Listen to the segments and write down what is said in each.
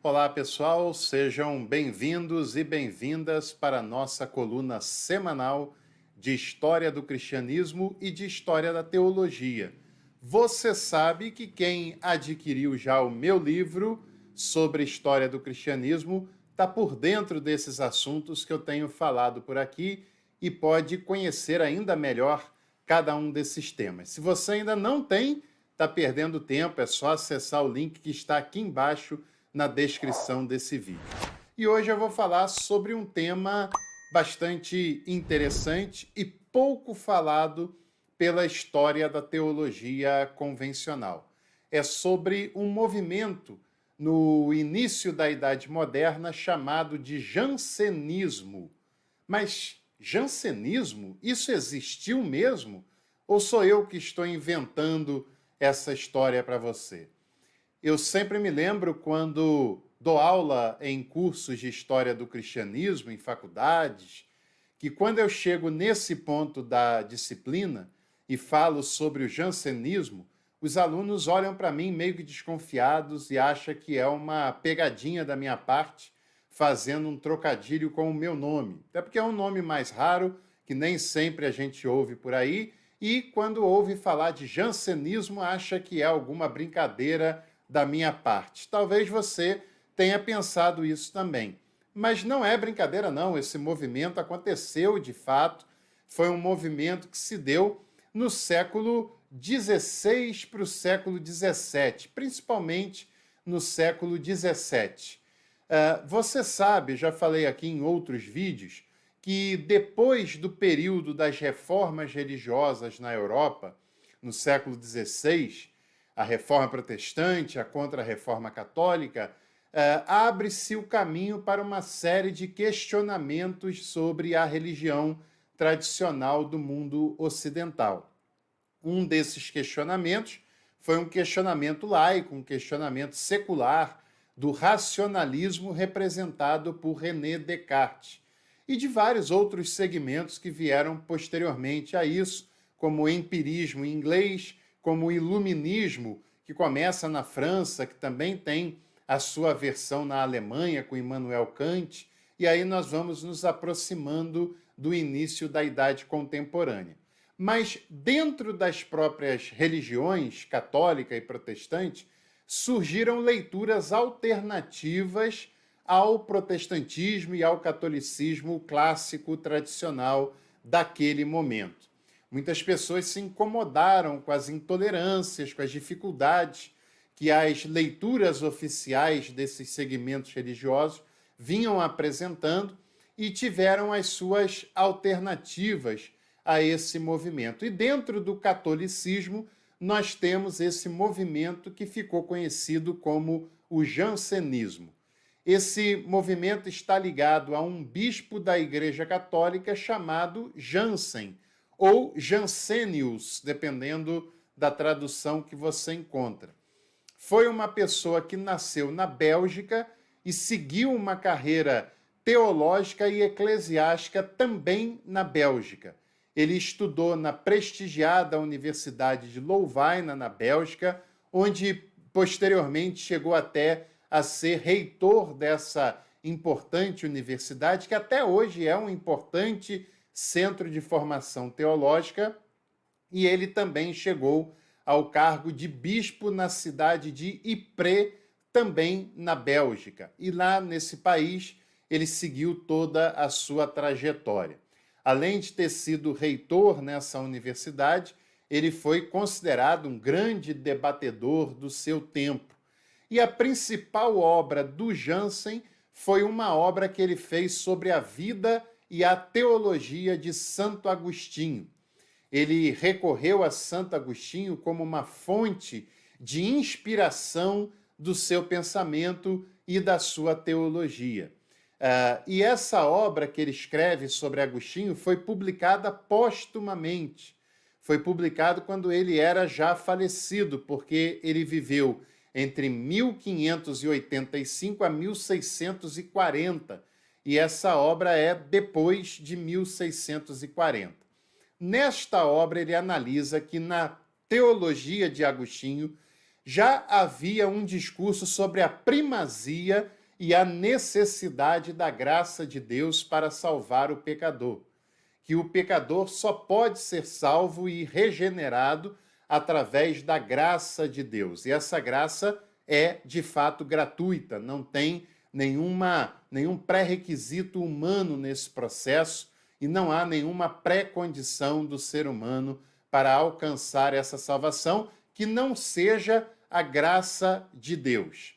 Olá, pessoal, sejam bem-vindos e bem-vindas para a nossa coluna semanal de História do Cristianismo e de História da Teologia. Você sabe que quem adquiriu já o meu livro sobre História do Cristianismo está por dentro desses assuntos que eu tenho falado por aqui e pode conhecer ainda melhor cada um desses temas. Se você ainda não tem, está perdendo tempo, é só acessar o link que está aqui embaixo na descrição desse vídeo. E hoje eu vou falar sobre um tema bastante interessante e pouco falado pela história da teologia convencional. É sobre um movimento no início da Idade Moderna chamado de jansenismo. Mas jansenismo, isso existiu mesmo? Ou sou eu que estou inventando essa história para você? Eu sempre me lembro quando dou aula em cursos de história do cristianismo, em faculdades, que quando eu chego nesse ponto da disciplina e falo sobre o jansenismo, os alunos olham para mim meio que desconfiados e acham que é uma pegadinha da minha parte, fazendo um trocadilho com o meu nome. Até porque é um nome mais raro, que nem sempre a gente ouve por aí, e quando ouve falar de jansenismo, acha que é alguma brincadeira da minha parte. Talvez você tenha pensado isso também. Mas não é brincadeira, não. Esse movimento aconteceu de fato. Foi um movimento que se deu no século XVI para o século XVII, principalmente no século XVII. Você sabe, já falei aqui em outros vídeos, que depois do período das reformas religiosas na Europa, no século XVI, a reforma protestante, a contra-reforma católica, abre-se o caminho para uma série de questionamentos sobre a religião tradicional do mundo ocidental. Um desses questionamentos foi um questionamento laico, um questionamento secular do racionalismo representado por René Descartes e de vários outros segmentos que vieram posteriormente a isso, como o empirismo inglês, como o iluminismo, que começa na França, que também tem a sua versão na Alemanha, com Immanuel Kant, e aí nós vamos nos aproximando do início da Idade Contemporânea. Mas dentro das próprias religiões, católica e protestante, surgiram leituras alternativas ao protestantismo e ao catolicismo clássico tradicional daquele momento. Muitas pessoas se incomodaram com as intolerâncias, com as dificuldades que as leituras oficiais desses segmentos religiosos vinham apresentando e tiveram as suas alternativas a esse movimento. E dentro do catolicismo, nós temos esse movimento que ficou conhecido como o jansenismo. Esse movimento está ligado a um bispo da Igreja Católica chamado Jansen, ou Jansenius, dependendo da tradução que você encontra. Foi uma pessoa que nasceu na Bélgica e seguiu uma carreira teológica e eclesiástica também na Bélgica. Ele estudou na prestigiada Universidade de Louvaina, na Bélgica, onde posteriormente chegou até a ser reitor dessa importante universidade, que até hoje é um importante centro de formação teológica, e ele também chegou ao cargo de bispo na cidade de Ypres, também na Bélgica. E lá nesse país ele seguiu toda a sua trajetória. Além de ter sido reitor nessa universidade, ele foi considerado um grande debatedor do seu tempo. E a principal obra do Jansen foi uma obra que ele fez sobre a vida e a teologia de Santo Agostinho. Ele recorreu a Santo Agostinho como uma fonte de inspiração do seu pensamento e da sua teologia. E essa obra que ele escreve sobre Agostinho foi publicada póstumamente. Foi publicado quando ele era já falecido, porque ele viveu entre 1585 a 1640, e essa obra é depois de 1640. Nesta obra, ele analisa que na teologia de Agostinho já havia um discurso sobre a primazia e a necessidade da graça de Deus para salvar o pecador, que o pecador só pode ser salvo e regenerado através da graça de Deus. E essa graça é, de fato, gratuita, não tem nenhum pré-requisito humano nesse processo e não há nenhuma pré-condição do ser humano para alcançar essa salvação que não seja a graça de Deus.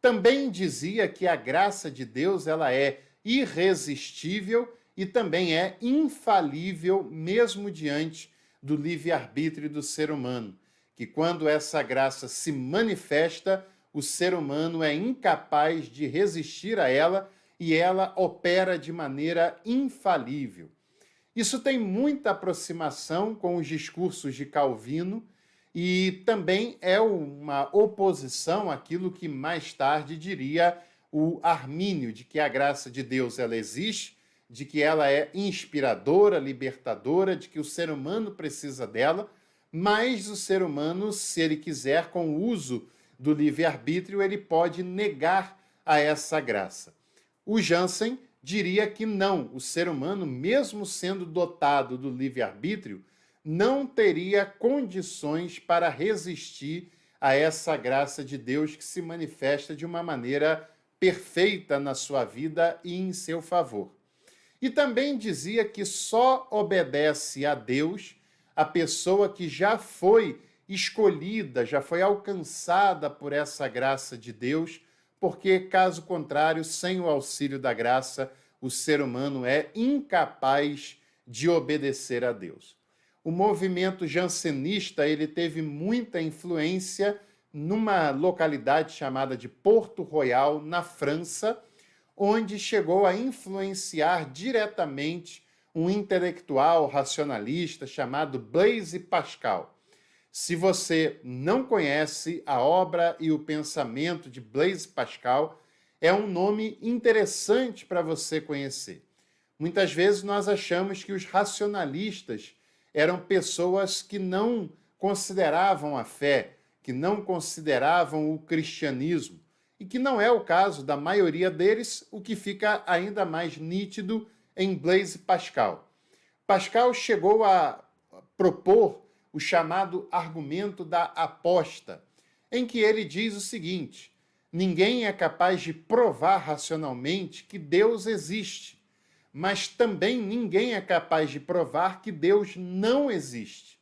Também dizia que a graça de Deus ela é irresistível e também é infalível mesmo diante do livre-arbítrio do ser humano, que quando essa graça se manifesta, o ser humano é incapaz de resistir a ela e ela opera de maneira infalível. Isso tem muita aproximação com os discursos de Calvino e também é uma oposição àquilo que mais tarde diria o Armínio, de que a graça de Deus ela existe, de que ela é inspiradora, libertadora, de que o ser humano precisa dela, mas o ser humano, se ele quiser, com o uso do livre-arbítrio, ele pode negar a essa graça. O Jansen diria que não, o ser humano, mesmo sendo dotado do livre-arbítrio, não teria condições para resistir a essa graça de Deus que se manifesta de uma maneira perfeita na sua vida e em seu favor. E também dizia que só obedece a Deus a pessoa que já foi escolhida, já foi alcançada por essa graça de Deus, porque, caso contrário, sem o auxílio da graça, o ser humano é incapaz de obedecer a Deus. O movimento jansenista ele teve muita influência numa localidade chamada de Porto Royal, na França, onde chegou a influenciar diretamente um intelectual racionalista chamado Blaise Pascal. Se você não conhece a obra e o pensamento de Blaise Pascal, é um nome interessante para você conhecer. Muitas vezes nós achamos que os racionalistas eram pessoas que não consideravam a fé, que não consideravam o cristianismo, e que não é o caso da maioria deles, o que fica ainda mais nítido em Blaise Pascal. Pascal chegou a propor o chamado argumento da aposta, em que ele diz o seguinte: ninguém é capaz de provar racionalmente que Deus existe, mas também ninguém é capaz de provar que Deus não existe.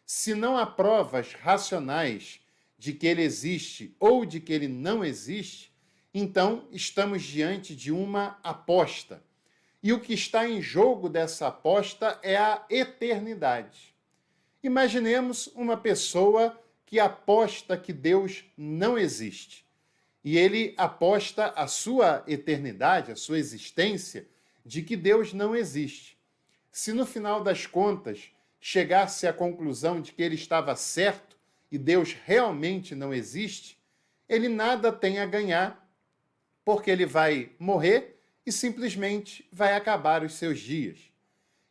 Se não há provas racionais de que ele existe ou de que ele não existe, então estamos diante de uma aposta. E o que está em jogo dessa aposta é a eternidade. Imaginemos uma pessoa que aposta que Deus não existe. E ele aposta a sua eternidade, a sua existência, de que Deus não existe. Se no final das contas chegasse à conclusão de que ele estava certo e Deus realmente não existe, ele nada tem a ganhar, porque ele vai morrer e simplesmente vai acabar os seus dias.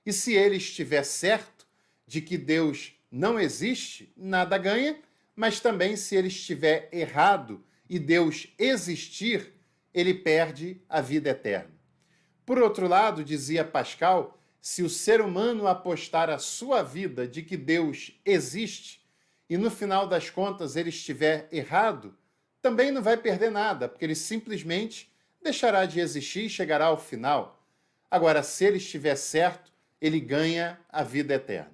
E se ele estiver certo de que Deus não existe, nada ganha, mas também se ele estiver errado e Deus existir, ele perde a vida eterna. Por outro lado, dizia Pascal, se o ser humano apostar a sua vida de que Deus existe e no final das contas ele estiver errado, também não vai perder nada, porque ele simplesmente deixará de existir e chegará ao final. Agora, se ele estiver certo, ele ganha a vida eterna.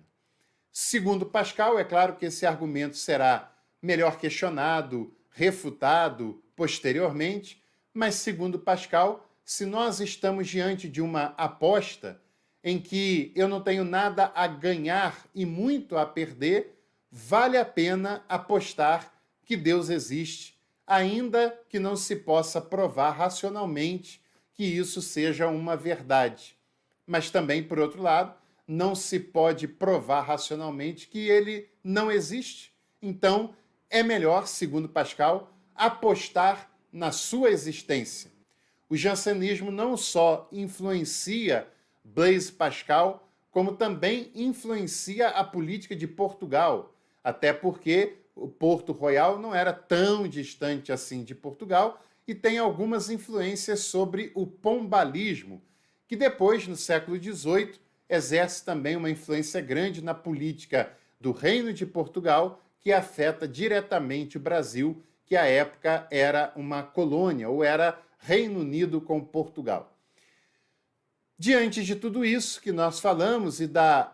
Segundo Pascal, é claro que esse argumento será melhor questionado, refutado posteriormente, mas segundo Pascal, se nós estamos diante de uma aposta em que eu não tenho nada a ganhar e muito a perder, vale a pena apostar que Deus existe, ainda que não se possa provar racionalmente que isso seja uma verdade. Mas também, por outro lado, não se pode provar racionalmente que ele não existe. Então, é melhor, segundo Pascal, apostar na sua existência. O jansenismo não só influencia Blaise Pascal, como também influencia a política de Portugal, até porque o Porto Royal não era tão distante assim de Portugal e tem algumas influências sobre o pombalismo, que depois, no século XVIII, exerce também uma influência grande na política do Reino de Portugal, que afeta diretamente o Brasil, que à época era uma colônia, ou era Reino Unido com Portugal. Diante de tudo isso que nós falamos e da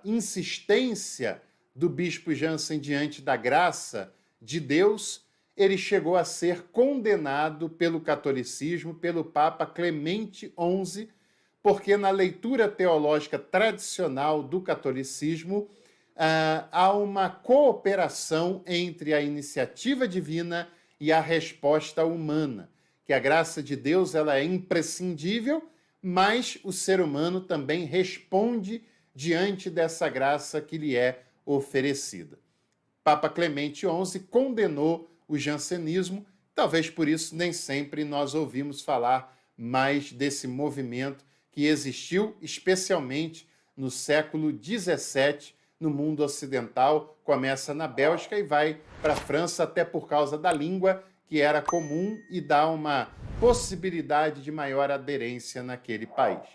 insistência do bispo Jansen diante da graça de Deus, ele chegou a ser condenado pelo catolicismo, pelo Papa Clemente XI, porque na leitura teológica tradicional do catolicismo há uma cooperação entre a iniciativa divina e a resposta humana, que a graça de Deus ela é imprescindível, mas o ser humano também responde diante dessa graça que lhe é oferecida. Papa Clemente XI condenou o jansenismo, talvez por isso nem sempre nós ouvimos falar mais desse movimento que existiu especialmente no século XVII no mundo ocidental, começa na Bélgica e vai para a França até por causa da língua, que era comum e dá uma possibilidade de maior aderência naquele país.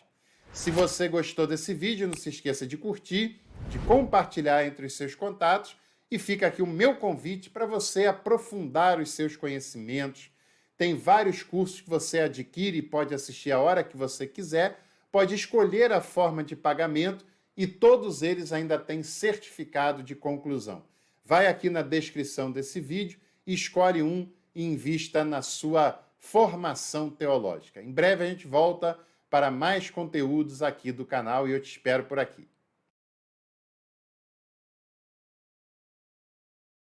Se você gostou desse vídeo, não se esqueça de curtir, de compartilhar entre os seus contatos e fica aqui o meu convite para você aprofundar os seus conhecimentos. Tem vários cursos que você adquire e pode assistir a hora que você quiser, pode escolher a forma de pagamento e todos eles ainda têm certificado de conclusão. Vai aqui na descrição desse vídeo e escolhe um e invista na sua formação teológica. Em breve a gente volta para mais conteúdos aqui do canal e eu te espero por aqui.